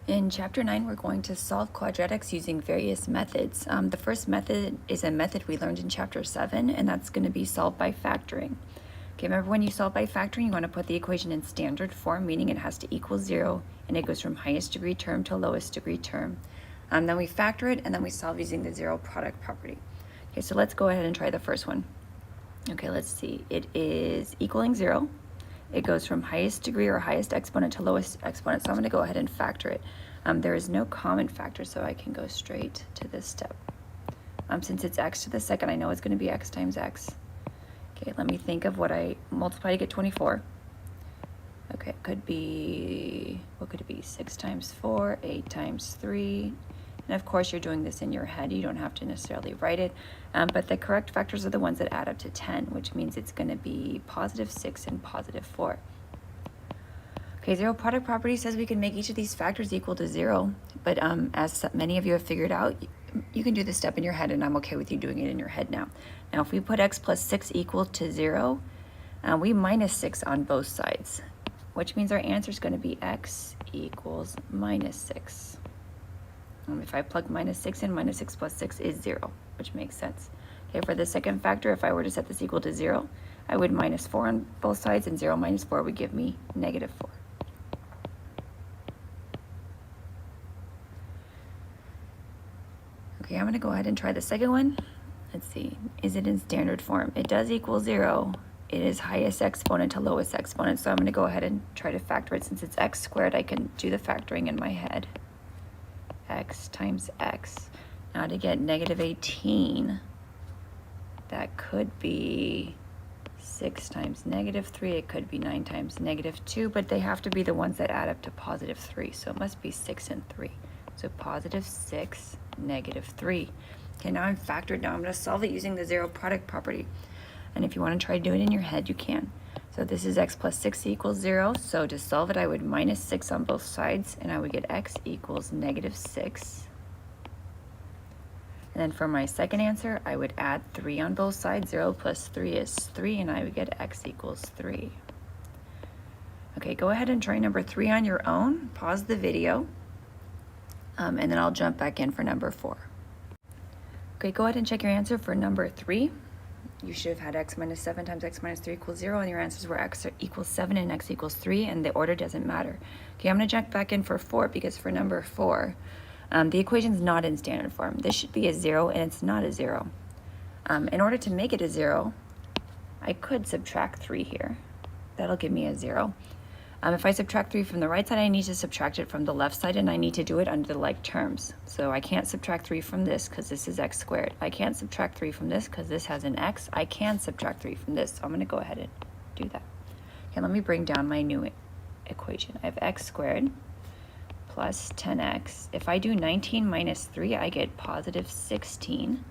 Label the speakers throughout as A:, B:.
A: In Chapter 9, we're going to solve quadratics using various methods. The first method is a method we learned in Chapter 7, and that's going to be solved by factoring. Okay, remember when you solve by factoring, you want to put the equation in standard form, meaning it has to equal 0, and it goes from highest degree term to lowest degree term. Then we factor it, and then we solve using the zero product property. Okay, so let's go ahead and try the first one. Okay, let's see. It is equaling 0. It goes from highest degree or highest exponent to lowest exponent, so I'm going to go ahead and factor it. There is no common factor, so I can go straight to this step. Since it's x to the second, I know it's going to be x times x. Okay, let me think of what I multiply to get 24. Okay, it could be, what could it be? 6 times 4, 8 times 3. And of course, you're doing this in your head. You don't have to necessarily write it. But the correct factors are the ones that add up to 10, which means it's going to be positive 6 and positive 4. Okay, zero product property says we can make each of these factors equal to 0. But as many of you have figured out, you can do this step in your head, and I'm okay with you doing it in your head now. Now, if we put x plus 6 equal to 0, we minus 6 on both sides, which means our answer is going to be x equals minus 6. If I plug minus 6 in, minus 6 plus 6 is 0, which makes sense. Okay, for the second factor, if I were to set this equal to 0, I would minus 4 on both sides, and 0 minus 4 would give me negative 4. Okay, I'm going to go ahead and try the second one. Let's see. Is it in standard form? It does equal 0. It is highest exponent to lowest exponent, so I'm going to go ahead and try to factor it. Since it's x squared, I can do the factoring in my head. X times x. Now to get negative 18, that could be 6 times negative 3. It could be 9 times negative 2, but they have to be the ones that add up to positive 3. So it must be 6 and 3. So positive 6, negative 3. Okay, now I'm factored. Now I'm going to solve it using the zero product property. And if you want to try to do it in your head, you can. So this is x plus 6 equals 0. So to solve it, I would minus 6 on both sides, and I would get x equals negative 6. And then for my second answer, I would add 3 on both sides. 0 plus 3 is 3, and I would get x equals 3. Okay, go ahead and try number 3 on your own. Pause the video, and then I'll jump back in for number 4. Okay, go ahead and check your answer for number 3. You should have had x minus 7 times x minus 3 equals 0, and your answers were x equals 7 and x equals 3, and the order doesn't matter. Okay, I'm going to jump back in for 4, because for number 4, the equation's not in standard form. This should be a 0, and it's not a 0. In order to make it a 0, I could subtract 3 here. That'll give me a 0. If I subtract 3 from the right side, I need to subtract it from the left side, and I need to do it under the like terms. So I can't subtract 3 from this because this is x squared. I can't subtract 3 from this because this has an x. I can subtract 3 from this, so I'm going to go ahead and do that. Okay, let me bring down my new equation. I have x squared plus 10x. If I do 19 minus 3, I get positive 16,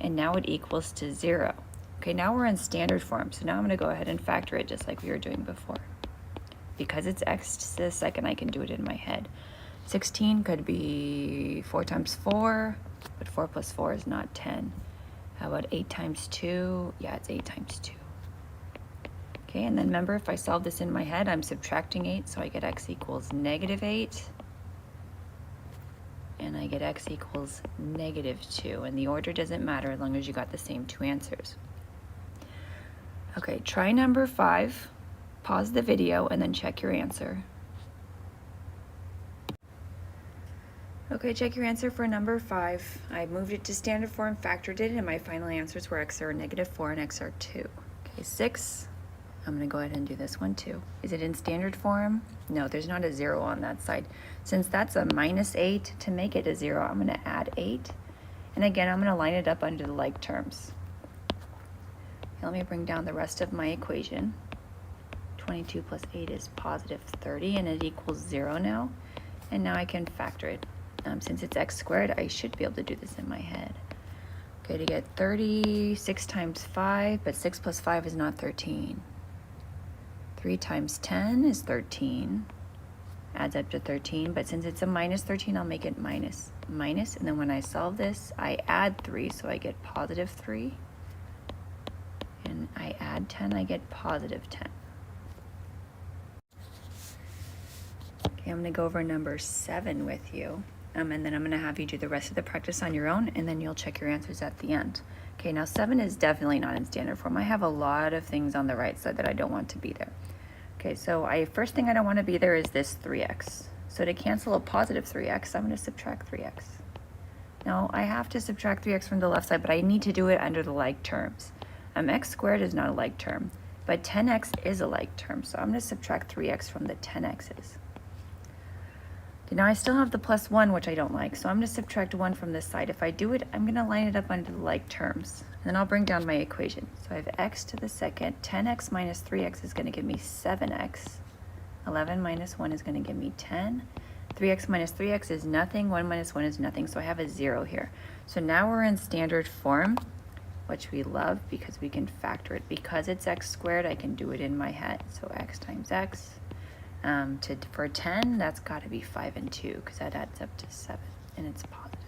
A: and now it equals to 0. Okay, now we're in standard form, so now I'm going to go ahead and factor it just like we were doing before. Because it's x to the second, I can do it in my head. 16 could be 4 times 4, but 4 plus 4 is not 10. How about 8 times 2? Yeah, it's 8 times 2. Okay, and then remember, if I solve this in my head, I'm subtracting 8, so I get x equals negative 8. And I get x equals negative 2. And the order doesn't matter as long as you got the same 2 answers. Okay, try number 5. Pause the video and then check your answer. Okay, check your answer for number 5. I moved it to standard form, factored it, and my final answers were x are negative 4 and x are 2. Okay, 6. I'm going to go ahead and do this one too. Is it in standard form? No, there's not a 0 on that side. Since that's a minus 8, to make it a 0, I'm going to add 8. And again, I'm going to line it up under the like terms. Okay, let me bring down the rest of my equation. 22 plus 8 is positive 30, and it equals 0 now. And now I can factor it. Since it's x squared, I should be able to do this in my head. Okay, to get 36 times 5, but 6 plus 5 is not 13. 3 times 10 is 13. Adds up to 13, but since it's a minus 13, I'll make it minus. Minus, and then when I solve this, I add 3, so I get positive 3. And I add 10, I get positive 10. Okay, Okay, I'm gonna go over number 7 with you. And then I'm gonna have you do the rest of the practice on your own, and then you'll check your answers at the end. Okay, now 7 is definitely not in standard form. I have a lot of things on the right side that I don't want to be there. Okay, so first thing I don't want to be there is this 3x. So to cancel a positive 3x, I'm going to subtract 3x. Now, I have to subtract 3x from the left side, but I need to do it under the like terms. X squared is not a like term, but 10x is a like term, so I'm going to subtract 3x from the 10x's. Okay, now I still have the plus 1, which I don't like, so I'm going to subtract 1 from this side. If I do it, I'm going to line it up under the like terms. And then I'll bring down my equation. So I have x to the second. 10x minus 3x is going to give me 7x. 11 minus 1 is going to give me 10. 3x minus 3x is nothing. 1 minus 1 is nothing, so I have a 0 here. So now we're in standard form, which we love because we can factor it. Because it's x squared, I can do it in my head. So x times x. For 10, that's got to be 5 and 2 because that adds up to 7, and it's positive.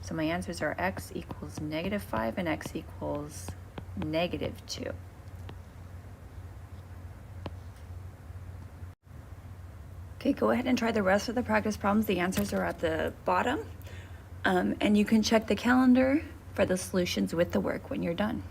A: So my answers are x equals -5 and x equals -2. Okay, go ahead and try the rest of the practice problems. The answers are at the bottom, and you can check the calendar for the solutions with the work when you're done.